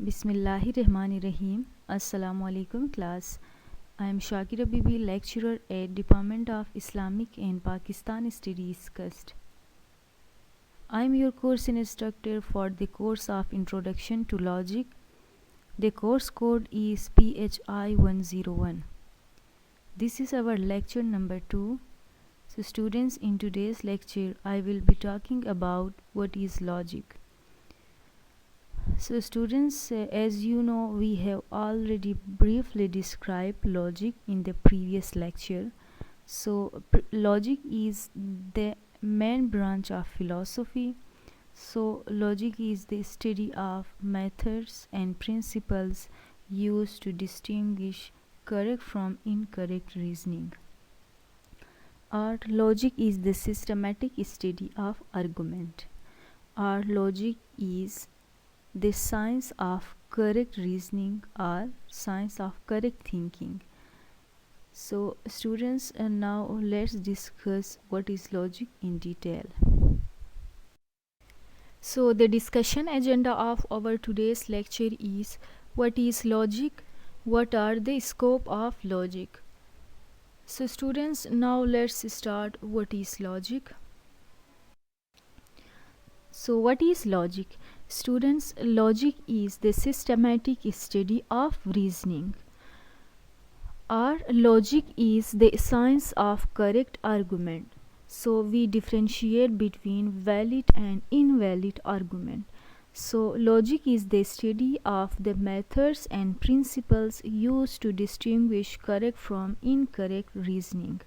Bismillahirrahmanirrahim. Assalamu alaikum class. I am Shakira Bibi, lecturer at Department of Islamic and Pakistani Studies Cust. I am your course instructor for the course of Introduction to Logic. The course code is PHI101. This is our lecture number 2. So students, in today's lecture I will be talking about what is logic. So students, as you know, we have already briefly described logic in the previous lecture. So logic is the main branch of philosophy. So logic is the study of methods and principles used to distinguish correct from incorrect reasoning. Our logic is the systematic study of argument. Our logic is the science of correct reasoning or science of correct thinking. So students, now let's discuss what is logic in detail. So the discussion agenda of our today's lecture is what is logic, what are the scope of logic. So students, now let's start what is logic. So what is logic? Students, logic is the systematic study of reasoning. Our logic is the science of correct argument. So we differentiate between valid and invalid argument. So logic is the study of the methods and principles used to distinguish correct from incorrect reasoning.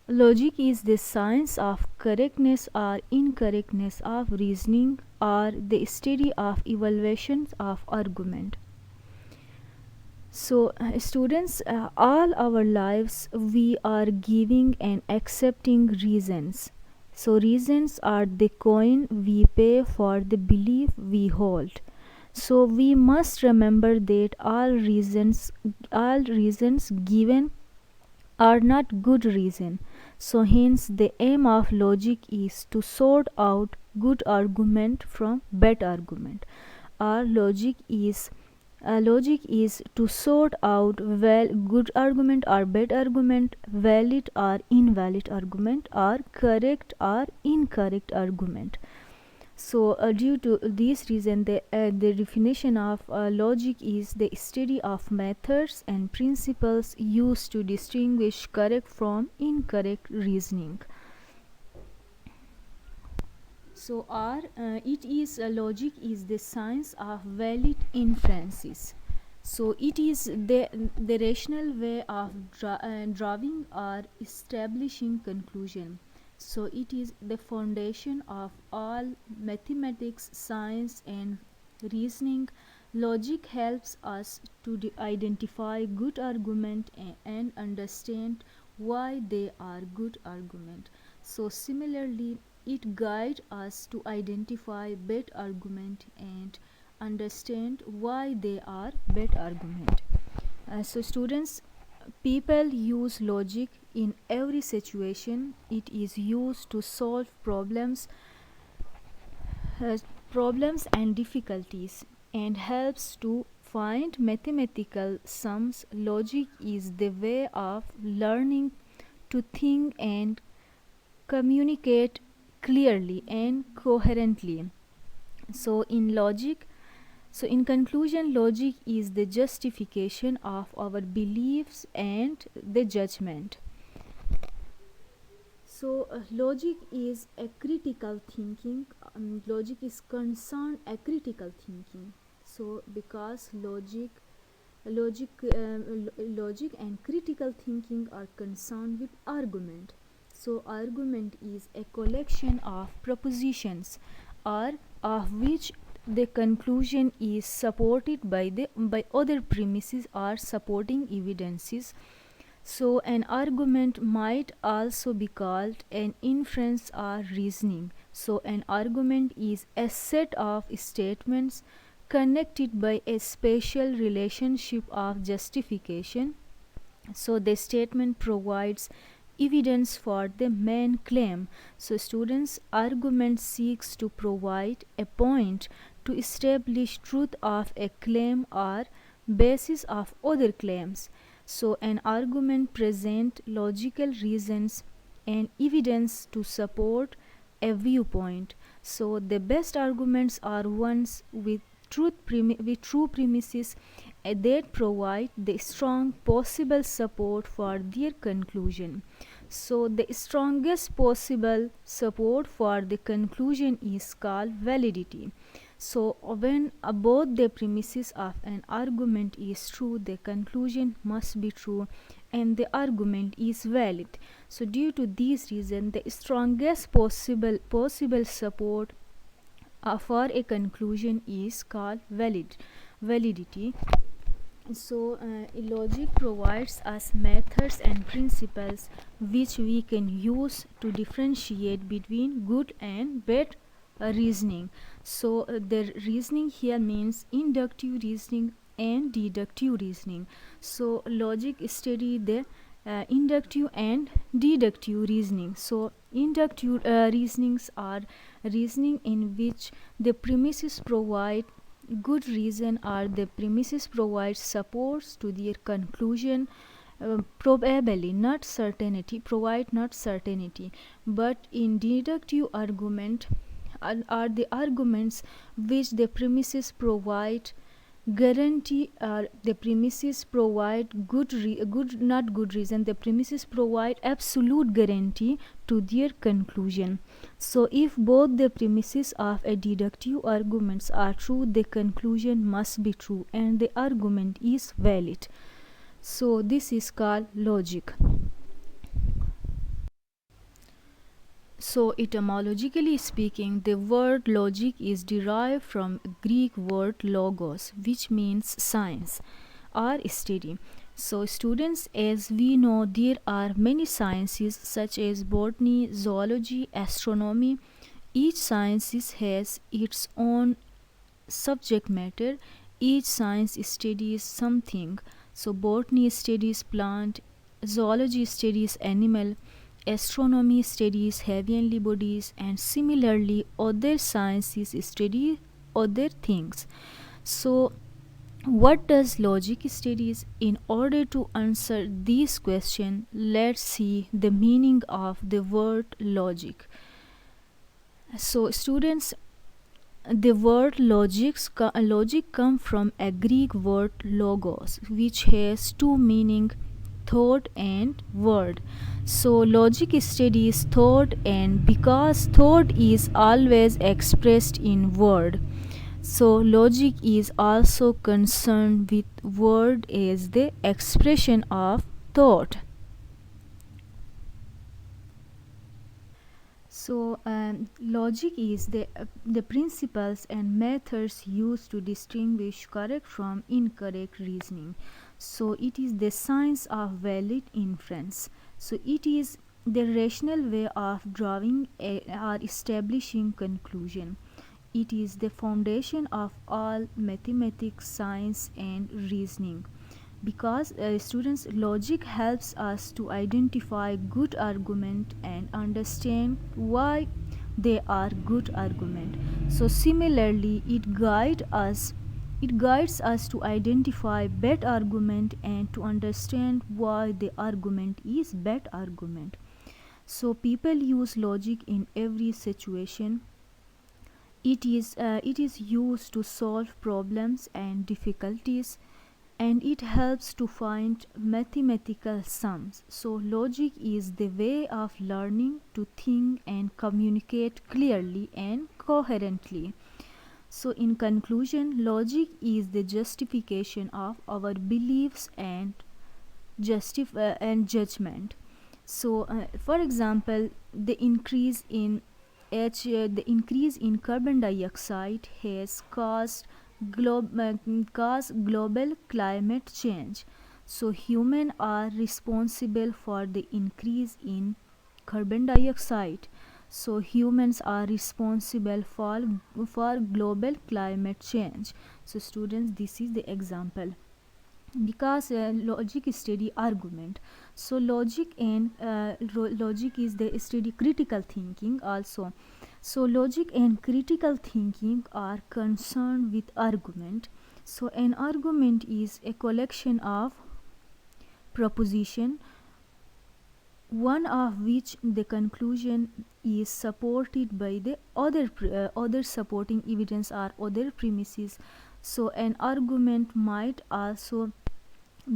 Logic is the science of correctness or incorrectness of reasoning or the study of evaluations of argument. So students, all our lives we are giving and accepting reasons. So reasons are the coin we pay for the belief we hold. So we must remember that all reasons given are not good reason. So hence the aim of logic is to sort out good argument from bad argument. Our logic is to sort out good argument or bad argument, valid or invalid argument, or correct or incorrect argument. So due to this reason, the definition of logic is the study of methods and principles used to distinguish correct from incorrect reasoning. So logic is the science of valid inferences. So it is the rational way of drawing or establishing conclusion. So it is the foundation of all mathematics, science and reasoning. Logic helps us to identify good argument and understand why they are good argument. So similarly, it guides us to identify bad argument and understand why they are bad argument. So students, people use logic in every situation. It is used to solve problems and difficulties and helps to find mathematical sums. Logic is the way of learning to think and communicate clearly and coherently. So in conclusion, logic is the justification of our beliefs and the judgment. So logic is a critical thinking. Logic is concerned a critical thinking. So because logic and critical thinking are concerned with argument. So argument is a collection of propositions or of which the conclusion is supported by other premises or supporting evidences. So an argument might also be called an inference or reasoning. So an argument is a set of statements connected by a special relationship of justification. So the statement provides evidence for the main claim. So students' argument seeks to provide a point to establish truth of a claim or basis of other claims. So an argument presents logical reasons and evidence to support a viewpoint. So the best arguments are ones with with true premises that provide the strong possible support for their conclusion. So the strongest possible support for the conclusion is called validity. So when both the premises of an argument is true, the conclusion must be true and the argument is valid. So due to these reasons, the strongest possible support for a conclusion is called validity. So logic provides us methods and principles which we can use to differentiate between good and bad reasoning. So the reasoning here means inductive reasoning and deductive reasoning. So logic study the inductive and deductive reasoning. So inductive reasonings are reasoning in which the premises provide good reason or the premises provide supports to their conclusion, probably not certainty, provide not certainty. But in deductive argument are the arguments which the premises provide guarantee, the premises provide good not good reason, the premises provide absolute guarantee to their conclusion. So if both the premises of a deductive arguments are true, the conclusion must be true and the argument is valid. So this is called logic. So etymologically speaking, the word logic is derived from Greek word logos, which means science or study. So students, as we know, there are many sciences such as botany, zoology, astronomy. Each science has its own subject matter. Each science studies something. So botany studies plant, zoology studies animal, astronomy studies heavenly bodies, and similarly other sciences study other things. So what does logic studies? In order to answer this question, let's see the meaning of the word logic. So students, the word logic come from a Greek word logos, which has two meaning, thought and word. So logic studies thought, and because thought is always expressed in word, so logic is also concerned with word as the expression of thought. So logic is the principles and methods used to distinguish correct from incorrect reasoning. So it is the science of valid inference. So it is the rational way of drawing or establishing conclusion. It is the foundation of all mathematics, science, and reasoning. Because students, logic helps us to identify good argument and understand why they are good argument. So similarly, it guides us to identify bad argument and to understand why the argument is bad argument. So people use logic in every situation. It is used to solve problems and difficulties, and it helps to find mathematical sums. So logic is the way of learning to think and communicate clearly and coherently. So in conclusion, logic is the justification of our beliefs and judgment. So for example, the increase in carbon dioxide has caused global climate change. So humans are responsible for the increase in carbon dioxide. So humans are responsible for global climate change. So students, this is the example. because logic study argument. So logic is the study critical thinking also. So logic and critical thinking are concerned with argument. So an argument is a collection of proposition, one of which the conclusion is supported by the other supporting evidence or other premises. So an argument might also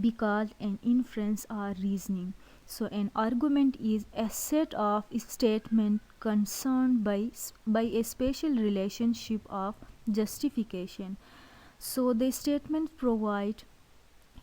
be called an inference or reasoning. So an argument is a set of statements concerned by a special relationship of justification. So the statements provide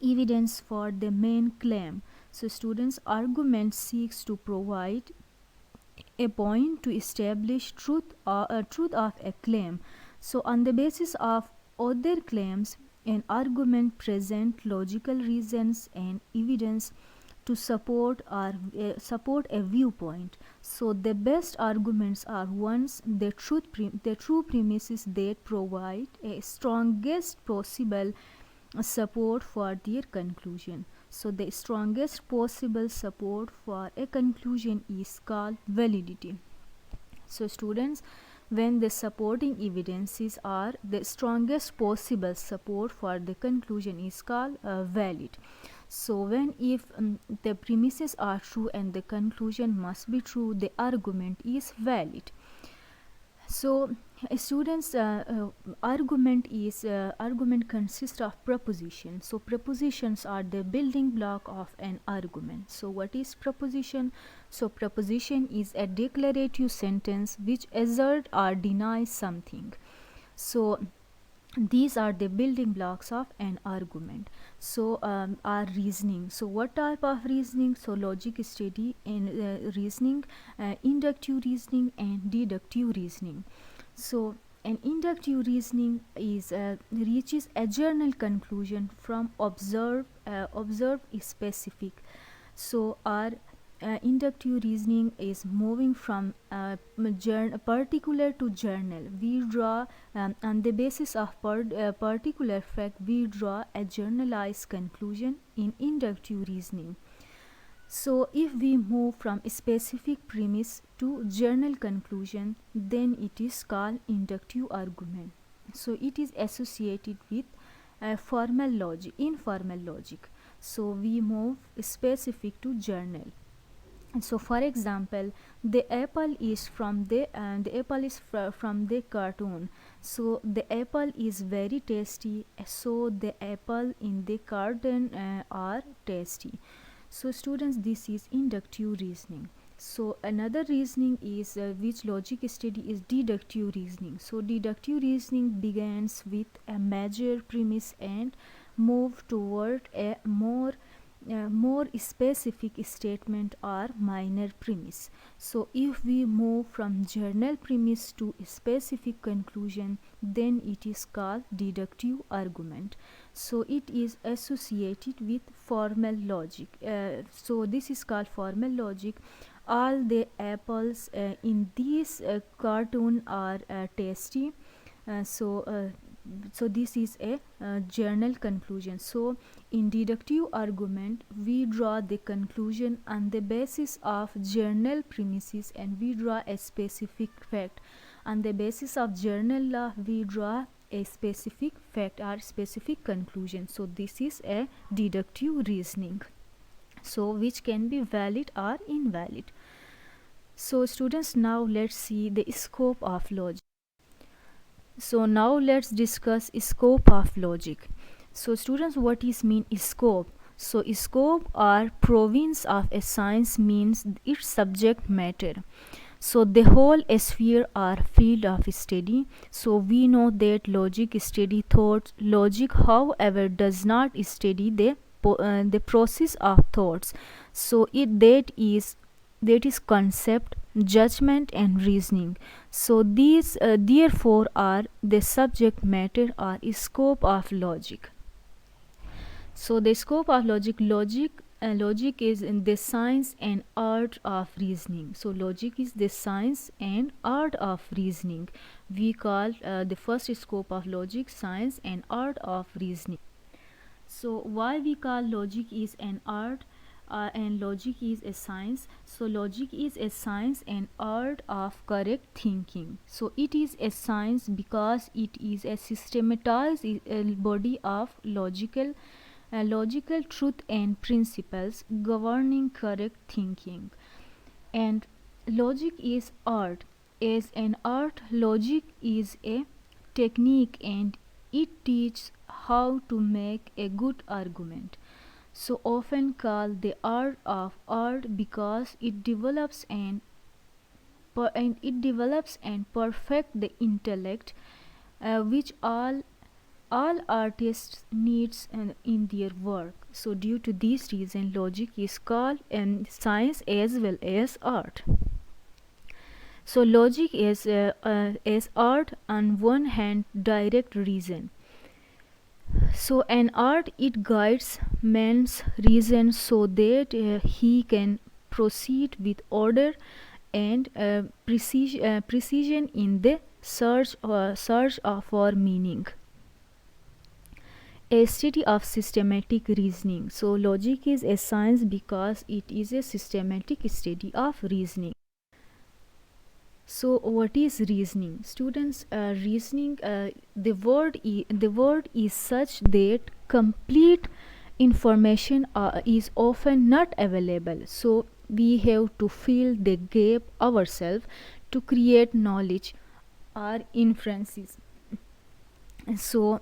evidence for the main claim. So students' argument seeks to provide a point to establish truth of a claim. So on the basis of other claims, an argument presents logical reasons and evidence to support a viewpoint. So the best arguments are ones the true premises that provide a strongest possible support for their conclusion. So the strongest possible support for a conclusion is called validity. So students, when the supporting evidences are the strongest possible support for the conclusion is called valid. So when if the premises are true and the conclusion must be true, the argument is valid. So a student's argument consists of proposition. So propositions are the building block of an argument. So what is proposition? So proposition is a declarative sentence which assert or denies something. So these are the building blocks of an argument. So our reasoning. So what type of reasoning? So logic study in reasoning, inductive reasoning and deductive reasoning. So an inductive reasoning is reaches a general conclusion from observed specific. So our inductive reasoning is moving from particular to general. We draw on the basis of particular fact, we draw a generalized conclusion in inductive reasoning. So if we move from a specific premise to general conclusion, then it is called inductive argument. So it is associated with formal logic, informal logic. So we move specific to general. So for example, the apple is from the from the cartoon. So the apple is very tasty, so the apple in the cartoon are tasty. So students, this is inductive reasoning. So another reasoning is which logic study is deductive reasoning. So deductive reasoning begins with a major premise and move toward a more specific statement or minor premise. So if we move from general premise to specific conclusion, then it is called deductive argument. So it is associated with formal logic. So this is called formal logic. All the apples in this cartoon are tasty. So this is a general conclusion. So in deductive argument, we draw the conclusion on the basis of general premises and we draw a specific fact. On the basis of general law, we draw a specific fact or specific conclusion. So this is a deductive reasoning, so which can be valid or invalid. So students, now let's see the scope of logic. So now let's discuss scope of logic. So students, what is mean scope? So scope or province of a science means its subject matter. So the whole sphere or field of study. So we know that logic study thoughts. Logic, however, does not study the process of thoughts. So that is concept, judgment and reasoning. So these therefore are the subject matter or scope of logic. So the scope of logic is in the science and art of reasoning. So logic is the science and art of reasoning. We call the first scope of logic science and art of reasoning. So why we call logic is an art and logic is a science? So logic is a science and art of correct thinking. So it is a science because it is a systematized body of logical truth and principles governing correct thinking. And logic is art. As an art, logic is a technique and it teaches how to make a good argument. So often called the art of art because it develops and perfect the intellect, which all artists needs in their work. So due to this reason, logic is called science as well as art. So logic is art on one hand, direct reason. So an art, it guides man's reason so that he can proceed with order and precision in the search for meaning. A study of systematic reasoning. So logic is a science because it is a systematic study of reasoning. So what is reasoning? Students, reasoning, the word is such that complete information is often not available. So we have to fill the gap ourselves to create knowledge or inferences. So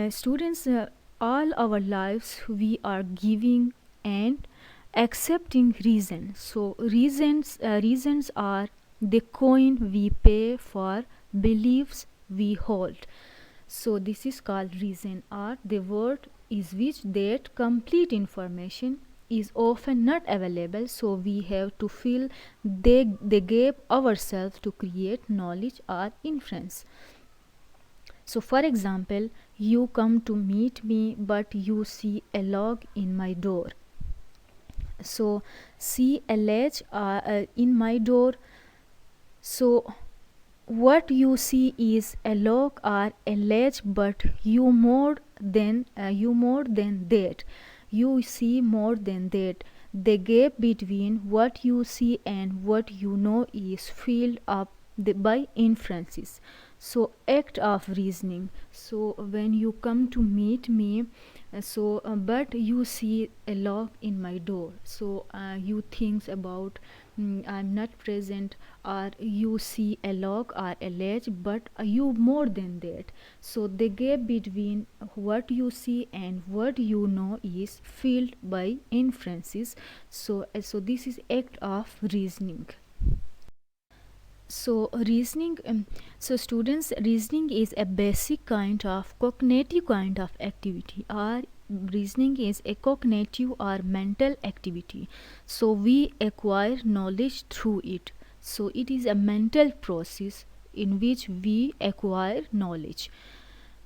students, all our lives we are giving and accepting reason. So reasons are the coin we pay for beliefs we hold. So this is called reason, or the word is which that complete information is often not available, so we have to fill the gap ourselves to create knowledge or inference. So for example, you come to meet me but you see a log in my door. So see a latch in my door. So what you see is a log or a latch, but you more than that. You see more than that. The gap between what you see and what you know is filled up by inferences. So act of reasoning. So when you come to meet me, but you see a lock in my door, so you think about I'm not present, or you see a lock or a latch, but you more than that. So the gap between what you see and what you know is filled by inferences. So this is act of reasoning. So reasoning, so students, reasoning is a basic kind of cognitive kind of activity, or reasoning is a cognitive or mental activity. So we acquire knowledge through it. So it is a mental process in which we acquire knowledge.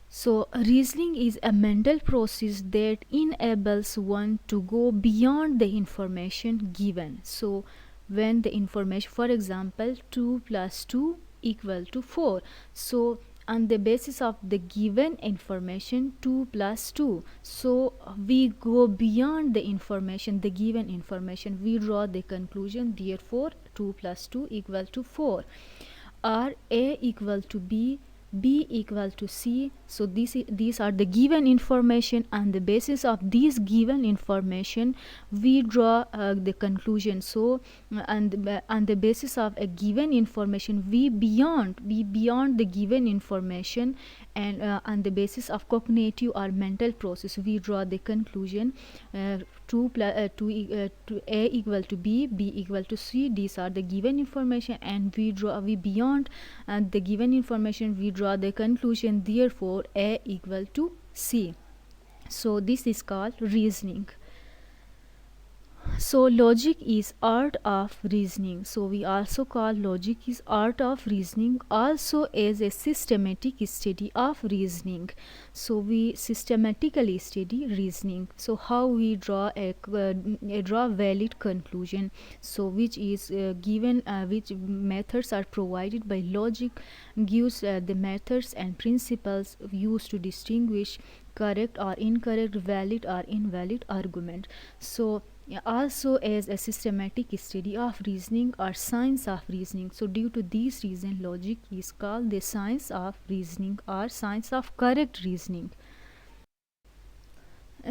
So reasoning is a mental process that enables one to go beyond the information given. So when the information, for example, 2 plus 2 equal to 4, so on the basis of the given information 2 plus 2, so we go beyond the information, the given information, we draw the conclusion, therefore 2 plus 2 equal to 4, or A equal to B equal to C. So these are the given information. On the basis of these given information, we draw the conclusion. So on the basis of a given information, we beyond the given information, and on the basis of cognitive or mental process, we draw the conclusion. 2 A equal to B equal to C. These are the given information, and we beyond the given information, we draw the conclusion, therefore A equal to C. So this is called reasoning. So logic is art of reasoning. So we also call logic is art of reasoning also as a systematic study of reasoning. So we systematically study reasoning. So how we draw draw valid conclusion. So which is given which methods are provided by logic gives the methods and principles used to distinguish correct or incorrect, valid or invalid argument. So also as a systematic study of reasoning or science of reasoning. So due to this reason logic is called the science of reasoning or science of correct reasoning.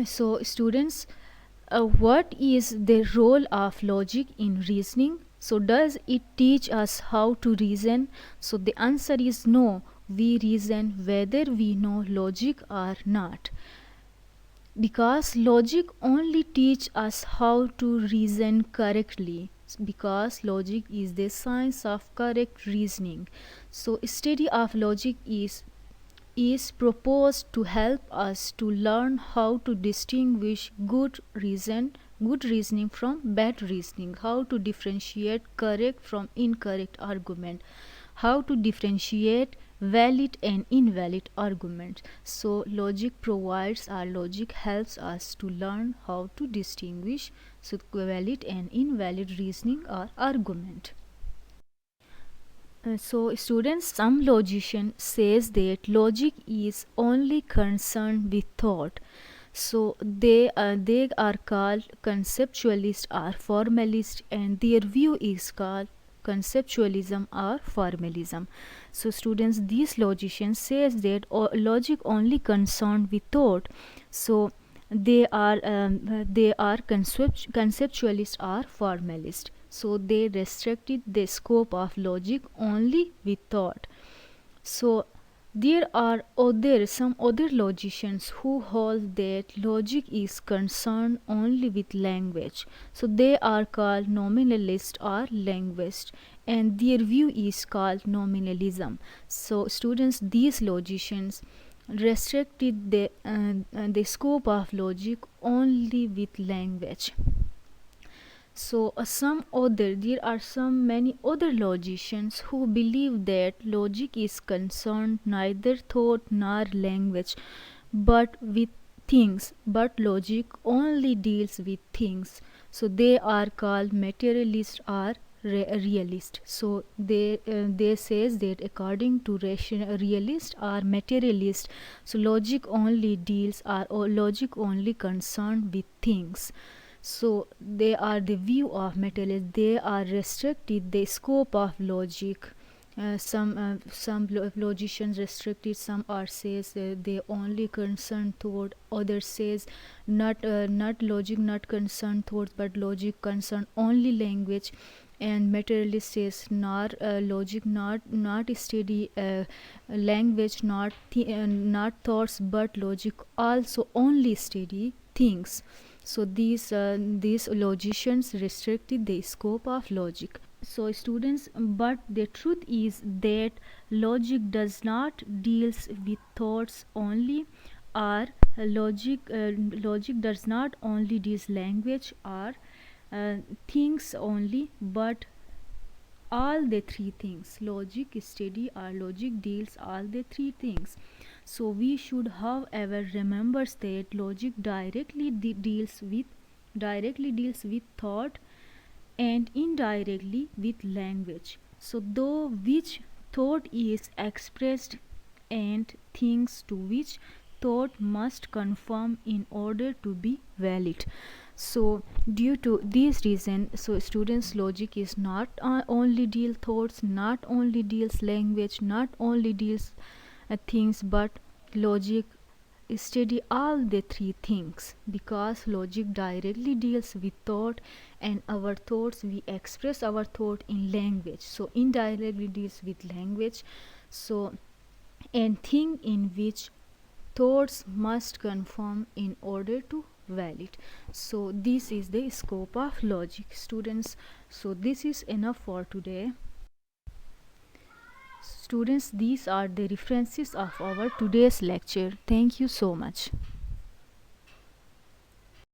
So students, what is the role of logic in reasoning? So does it teach us how to reason? So the answer is no. We reason whether we know logic or not, because logic only teach us how to reason correctly, because logic is the science of correct reasoning. So study of logic is proposed to help us to learn how to distinguish good reasoning from bad reasoning, how to differentiate correct from incorrect argument, how to differentiate valid and invalid arguments. So logic provides our logic helps us to learn how to distinguish so valid and invalid reasoning or argument. So students, some logician says that logic is only concerned with thought. So they are called conceptualist or formalist, and their view is called conceptualism or formalism. So students, these logicians says that logic only concerned with thought. So they are conceptualist or formalist. So they restricted the scope of logic only with thought. So there are some other logicians who hold that logic is concerned only with language. So they are called nominalist or linguist, and their view is called nominalism. So students, these logicians restricted the scope of logic only with language. So there are some many other logicians who believe that logic is concerned neither thought nor language, but with things. But logic only deals with things. So they are called materialist or realist. So they says that according to realist or materialist, so logic only deals or logic only concerned with things. So they are the view of materialists. They are restricted the scope of logic. Some logicians restricted. Some are says they only concern thought. Others says not logic not concerned thoughts, but logic concern only language. And materialist says not logic not study language, not thoughts, but logic also only study things. So these logicians restricted the scope of logic. So students, but the truth is that logic does not deals with thoughts only, or logic does not only deals language or things only, but all the three things. Logic study or logic deals all the three things. So we should however remember that logic directly deals with thought and indirectly with language. So though which thought is expressed and things to which thought must conform in order to be valid. So due to this reason, so students, logic is not only deal thoughts, not only deals language, not only deals things, but logic study all the three things, because logic directly deals with thought, and our thoughts, we express our thought in language, so indirectly deals with language. So and thing in which thoughts must conform in order to valid. So this is the scope of logic, students. So this is enough for today. Students, these are the references of our today's lecture. Thank you so much.